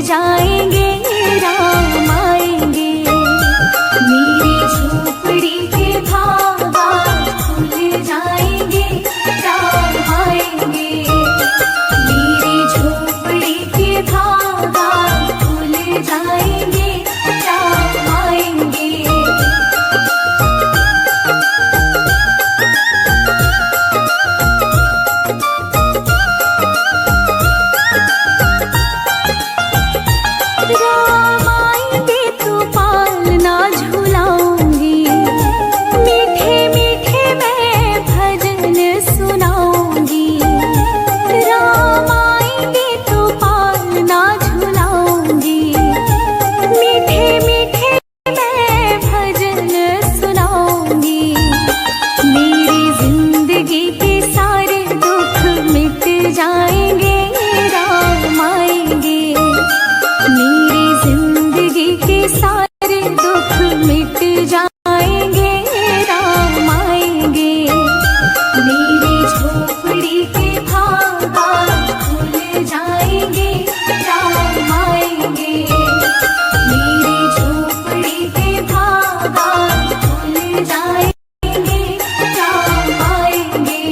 जाएंगे राम आएंगे। मेरी झोपड़ी के धागा खुल जाएंगे राम आएंगे। मेरी झोपड़ी के धागा खुल जाएंगे राम आएंगे। राम आएंगे तो पालना झुलाऊंगी, मीठे मीठे मैं भजन सुनाऊंगी। राम आएंगे तो पालना झुलाऊंगी, मीठे मीठे मैं भजन सुनाऊंगी। मेरी जिंदगी के सारे दुख मिट जाएंगे राम आएंगे। मेरी जिंदगी के सारे दुख मिट जाएंगे राम आएंगे। मेरी झोपड़ी के धागा खुल जाएंगे राम आएंगे। मेरी झोपड़ी के धागा खुल जाएंगे राम आएंगे।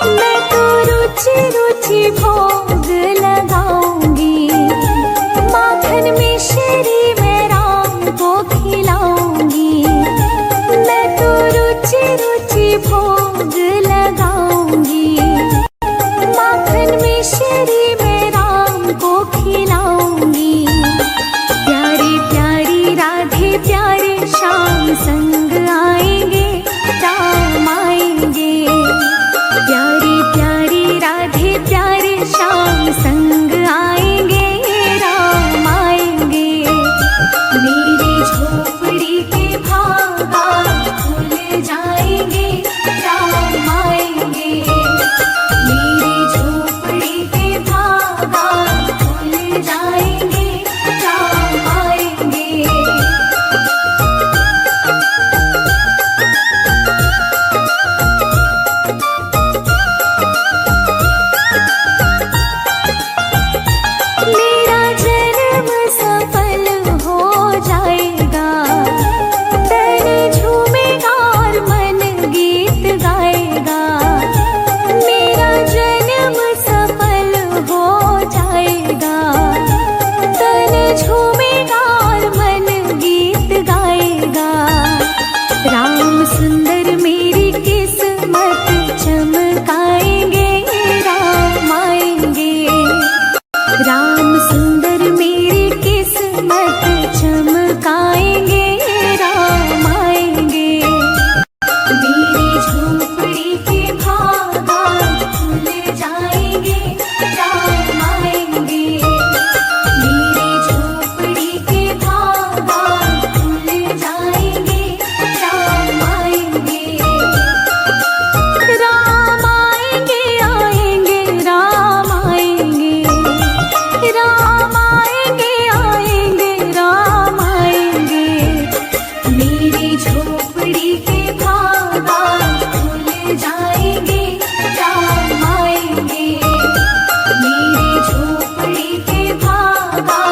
मैं तो रुचि रुचि भोग लगाऊंगी, माखन मिश्री मैं राम को खिलाऊंगी। मैं तो रुचि रुचि भोग लगाऊंगी, माखन मिश्री मैं राम को खिलाऊंगी। प्यारी प्यारी राधे प्यारे श्याम संग आएंगे राम आएंगे। प्यारी प्यारी राधे प्यारे श्याम संग आएंगे राम आएंगे। मेरी झोपड़ी के धागा खुल जाएंगे राम आएंगे। मेरी झोपड़ी के धागा खुल जाएंगे राम आएंगे। मेरा जन्म सफल हो जाएगा, तन झूमेगा और मन गीत गाएगा। मेरा जन्म सफल हो जाएगा, तन झूमेगा और मन गीत गाएगा। राम सुंदर मेरी किस्मत चमकाएंगे राम आएंगे। राम सुंदर मेरी किस्मत चमकाएंगे राम आएंगे। मेरी झोपड़ी के धागा खुल जाएंगे राम आएंगे। मेरी झोपड़ी के धागा खुल जाएंगे राम आएंगे। राम आएंगे आएंगे राम आएंगे। राम आएंगे आएंगे राम आएंगे। मेरी झोपड़ी के धागा खुल जाएंगे राम आएंगे। मेरी झोपड़ी के धागा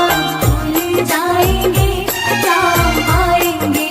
खुल जाएंगे राम आएंगे।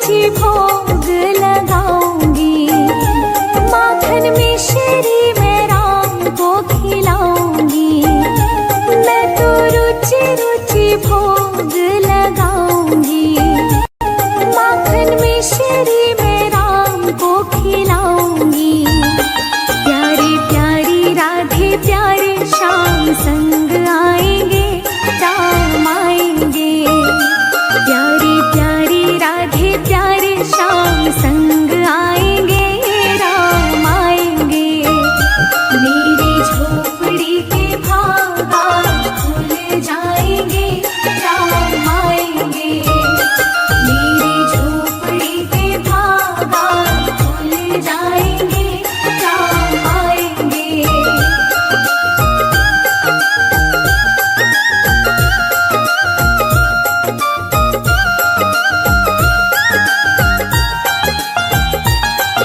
रुचि भोग लगाऊंगी, माखन मिश्री मैं राम को खिलाऊंगी। मैं तो रुचि रुचि भोग लगाऊंगी, माखन मिश्री मैं राम को खिलाऊंगी। प्यारी प्यारी राधे प्यारे श्याम संग आएंगे, राम आएंगे। प्यारी प्यारी राधे प्यारे श्याम संग आएंगे, राम आएंगे। मेरी झोपड़ी के भागात खुल जाएंगे, राम आएंगे। मेरी झोपड़ी के भागात खुल जाएंगे, राम आएंगे।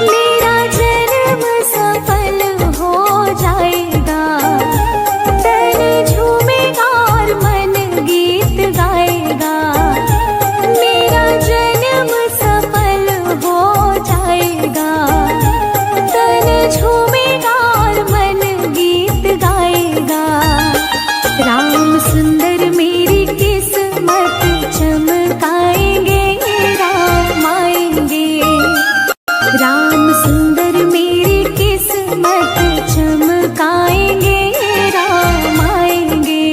मेरा जन्म सफल हो जाएगा, तन झूमेगा और मन गीत गाएगा। मेरा जन्म सफल हो जाएगा, तन झूमेगा और मन गीत गाएगा। राम सुंदर मेरी किस्मत चमकाएंगे, राम आएंगे। राम सुंदर मेरी किस्मत चमकाएंगे, राम आएंगे।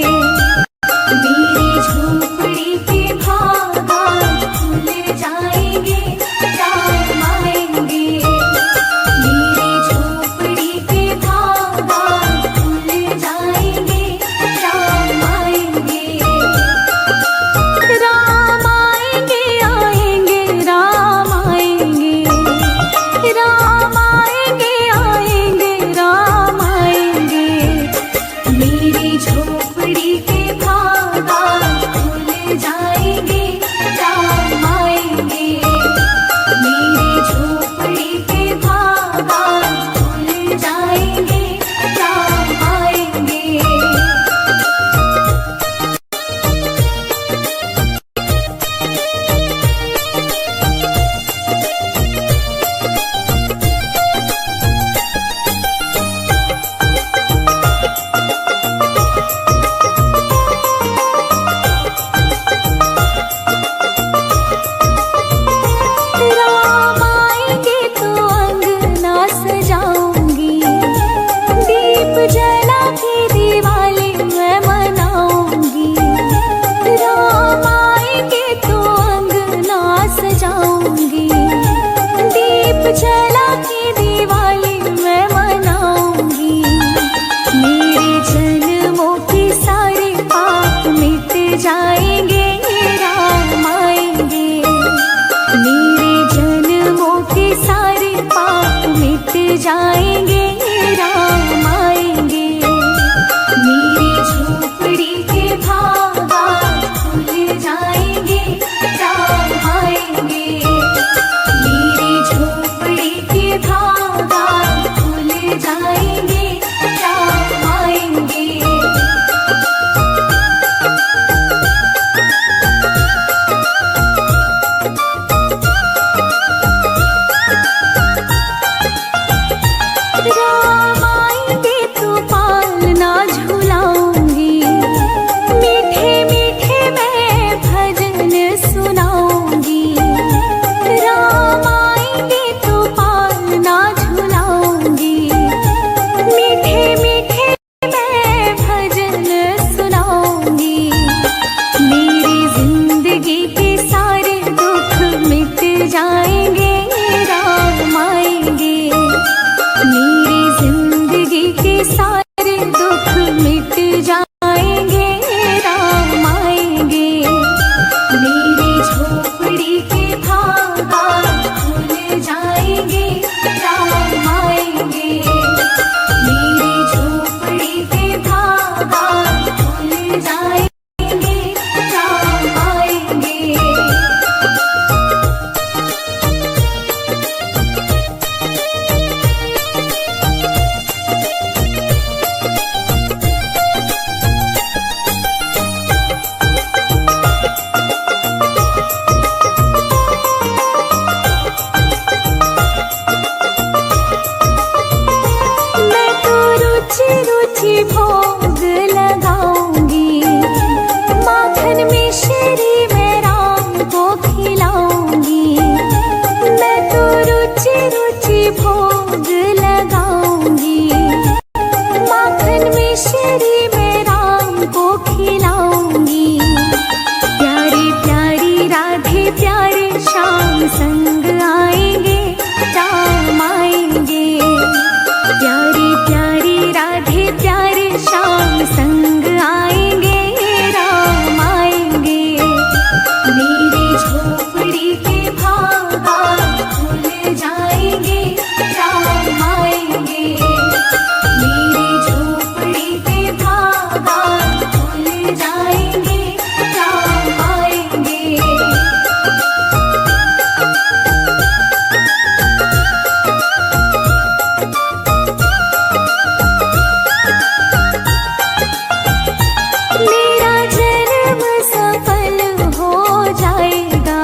मेरी झोपड़ी के भागात खुल जाएंगे, राम आएंगे। मेरी झोपड़ी के भागात खुल जाएंगे, राम आएंगे। राम आएंगे, आएंगे, राम आएंगे। राम आएंगे, आएंगे, राम आएंगे। मेरी झोपड़ी के भागात खुल जाएंगे, राम आएंगे। मेरी झोपड़ी के भागात खुल जाएंगे, राम आएंगे। राम आएंगे तो अंगना सजाऊंगी, दीप जला के दिवाली मैं मनाऊंगी। राम आएंगे तो अंगना सजाऊंगी, दीप जला के दिवाली मैं मनाऊंगी। मेरे जन्मों के सारे पाप मिट जाएंगे, राम आएंगे। मेरे जन्मों के सारे पाप मिट जाएंगे, राम आएंगे। मेरी झोपड़ी के भागात खुल जाएंगे, राम आएंगे। मेरी झोपड़ी के भागात खुल जाएंगे, राम आएंगे। राम आएंगे तो पालना झूलाऊंगी, मीठे मीठे मैं भजन सुनाऊंगी। राम आएंगे तो पालना झूलाऊंगी, मीठे मीठे मैं भजन सुनाऊंगी। मेरी जिंदगी के सारे दुख मिट जाएंगे, राम आएंगे। मेरी जिंदगी के सारे दुख मिट जाएंगे, राम आएंगे। मेरी झोपड़ी के भागात खुल जाएंगे, राम आएंगे। मेरी झोपड़ी के भागात खुल जाएंगे, राम आएंगे। खिलाऊंगी। मैं तो रुचि रुचि भोग लगाऊंगी। माखन मिश्री में राम को खिलाऊंगी। प्यारी प्यारी राधे प्यारे श्याम संग आएंगे, राम आएंगे। प्यारी प्यारी राधे प्यारे श्याम संग आएंगे, राम आएंगे। मेरी झोपड़ी के भागा खुल जाएंगे, राम आएंगे। मेरी झोपड़ी के भागा खुल जाएंगे, राम आएंगे। मेरा जन्म सफल हो जाएगा।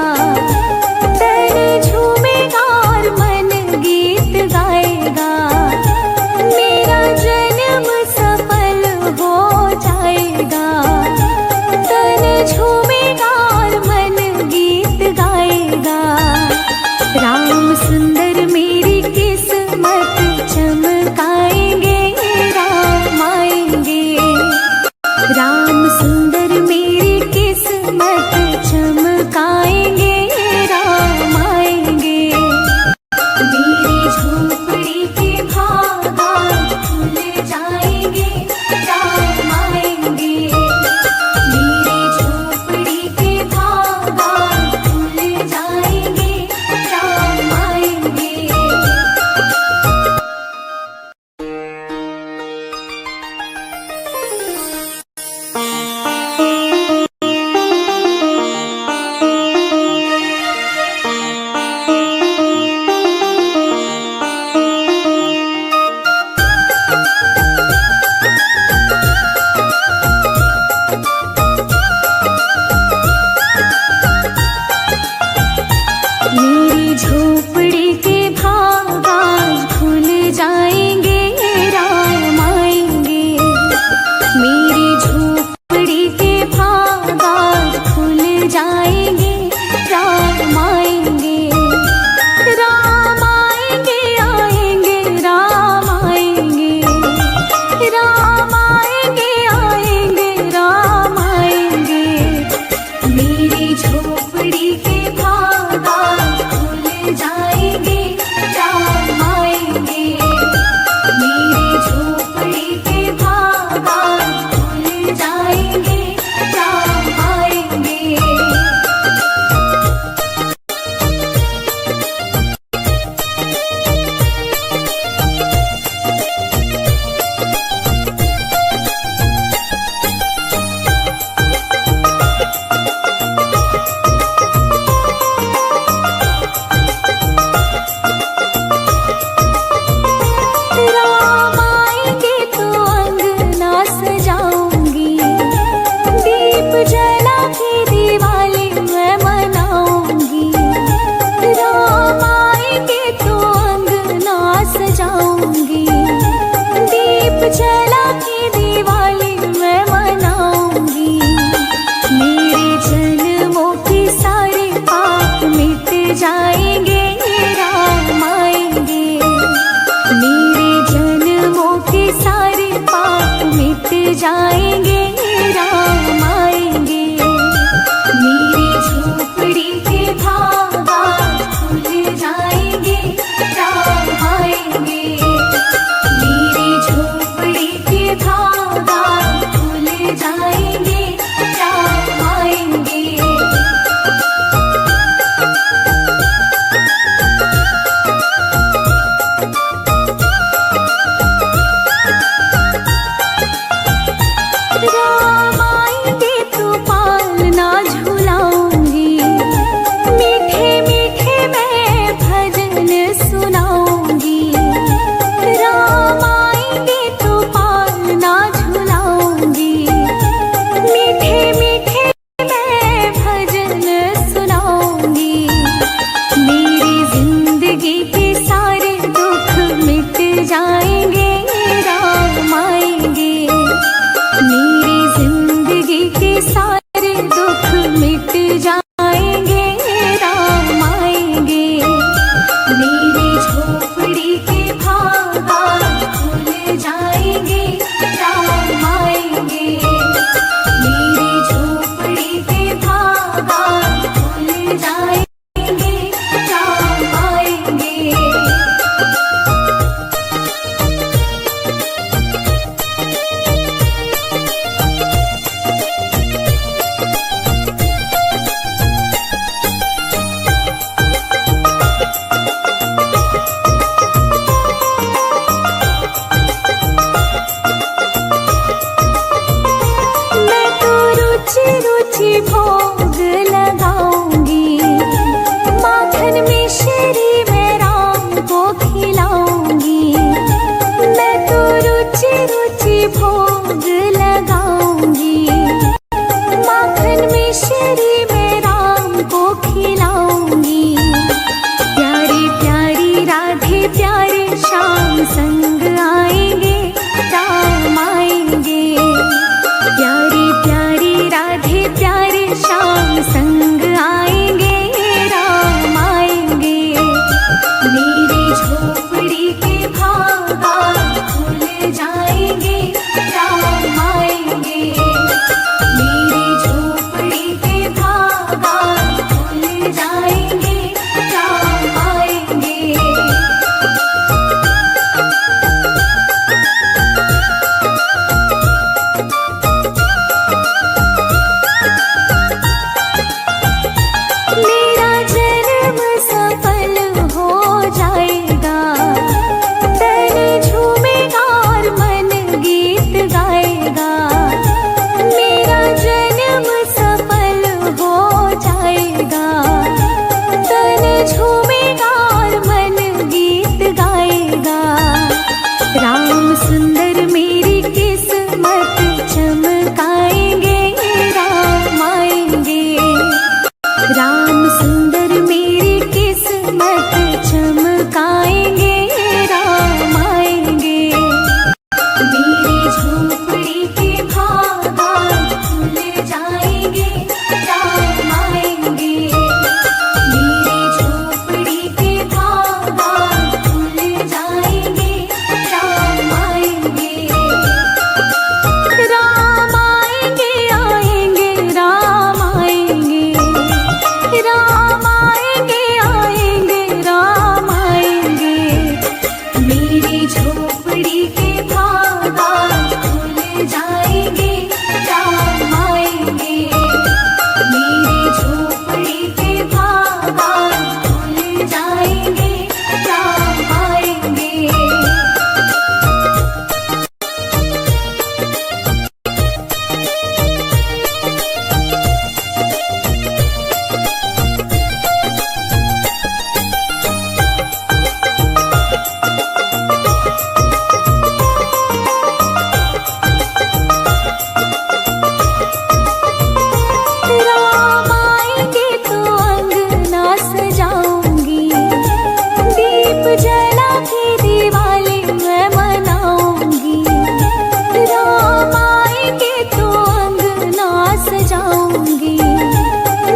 सुंदर मेरी किस्मत चमकाएंगे, राम आएंगे। मेरी झोपड़ी के बागान खुल जाएंगे, राम आएंगे। मेरी झोपड़ी के बागान खुल जाएंगे, राम आएंगे। राम आएंगे, आएंगे, राम आएंगे। राम आएंगे, आएंगे, राम आएंगे। मेरी झोपड़ी के बागान खुल जाएंगे, राम आएंगे। मेरी झोपड़ी के बागान खुल जाएंगे, राम आएंगे। राम आएंगे तो अंगना सजाऊंगी, दीप जला के दिवाली मैं मनाऊंगी। राम आएंगे तो अंगना सजाऊंगी,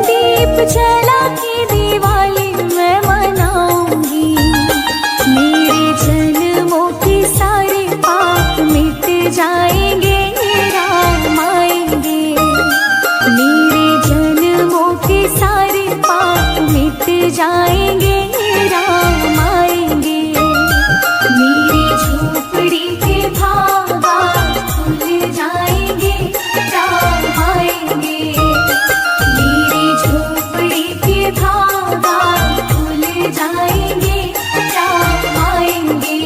दीप जला के दिवाली मैं मनाऊंगी। मेरे जन्मों के सारे पाप मिट जाएंगे, राम आएंगे। मेरे जन्मों के सारे पाप मिट जाएंगे, राम आएंगे। मेरी झोपड़ी के बागान खुल जाएंगे, राम आएंगे। मेरी झोपड़ी के बागान खुल जाएंगे, राम आएंगे।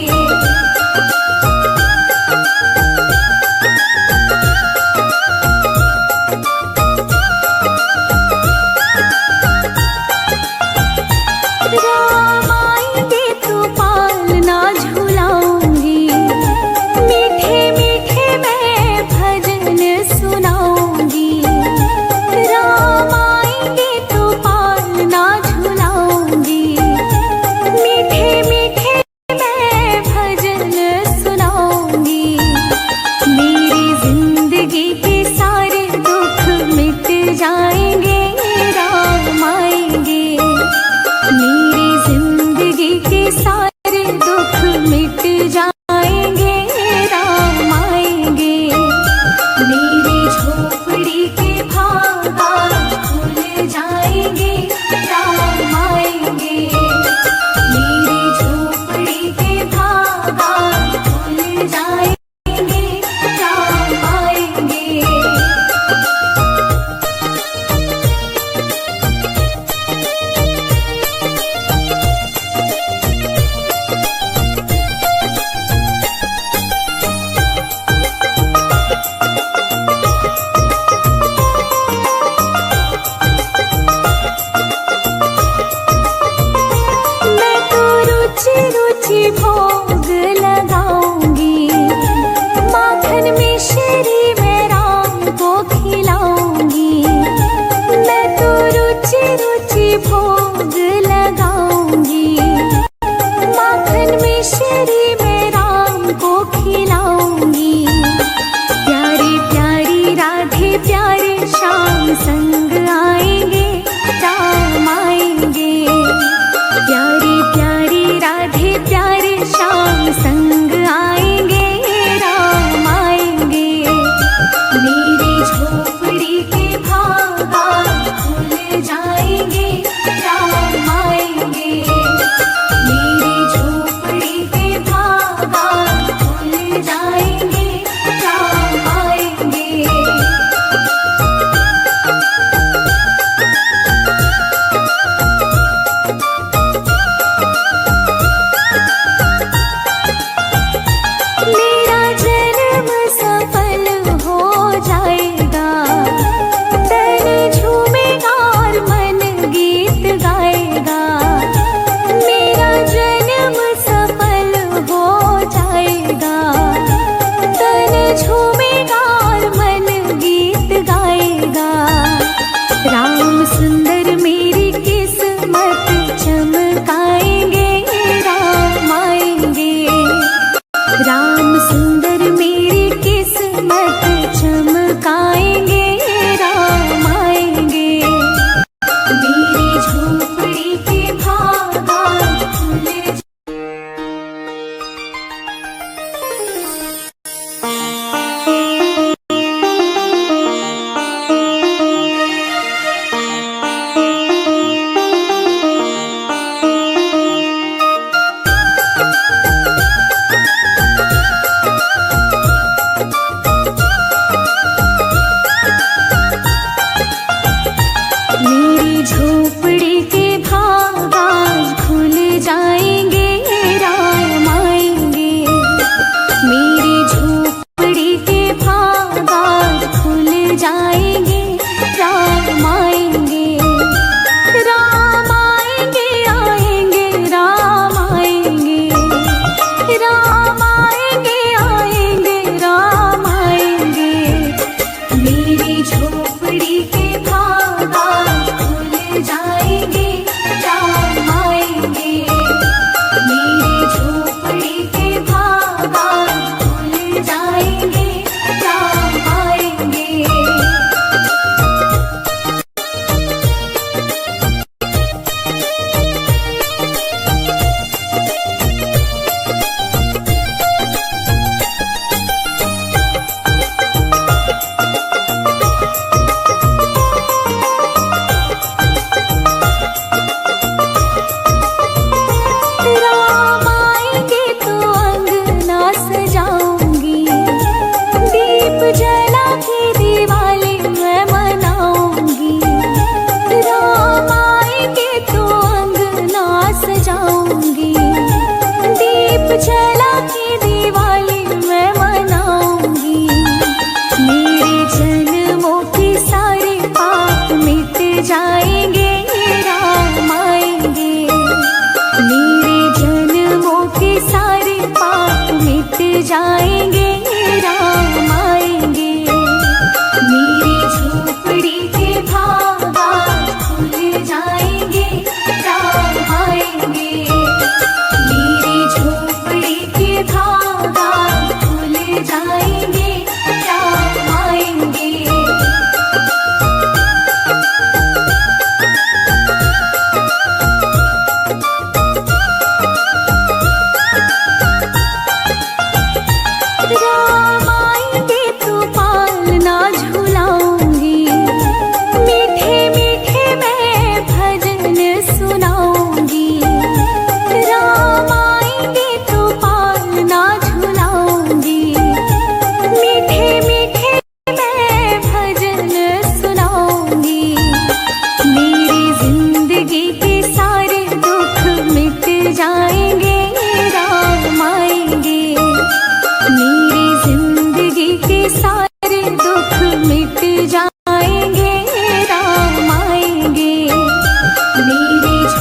राम आएंगे तो पालना झुलाऊंगी, मीठे मीठे मैं भजन सुनाऊंगी। राम आएंगे तो पालना झुलाऊंगी, मीठे मीठे मैं भजन सुनाऊंगी। मेरी जिंदगी के सारे दुख मिट जाएंगे, राम आएंगे। मेरी जिंदगी के सारे दुख मिट जाएंगे, राम आएंगे। मेरी झोपड़ी के बागान खुल जाएंगे, राम आएंगे। मेरी झोपड़ी के बागान खुल जाएंगे, राम आएंगे। मैं तो रुचि रुचि भोग लगाऊंगी, माखन मिश्री में राम को खिलाऊंगी। मैं तो रुचि रुचि भोग लगाऊंगी, माखन मिश्री में राम को खिलाऊंगी। प्यारी प्यारी राधे प्यारे श्याम संग आएंगे, राम आएंगे। प्यारी प्यारी राधे प्यारे श्याम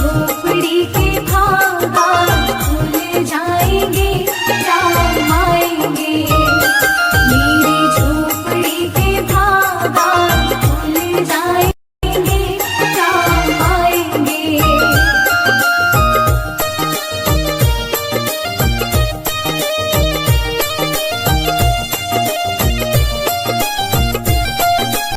झोपड़ी के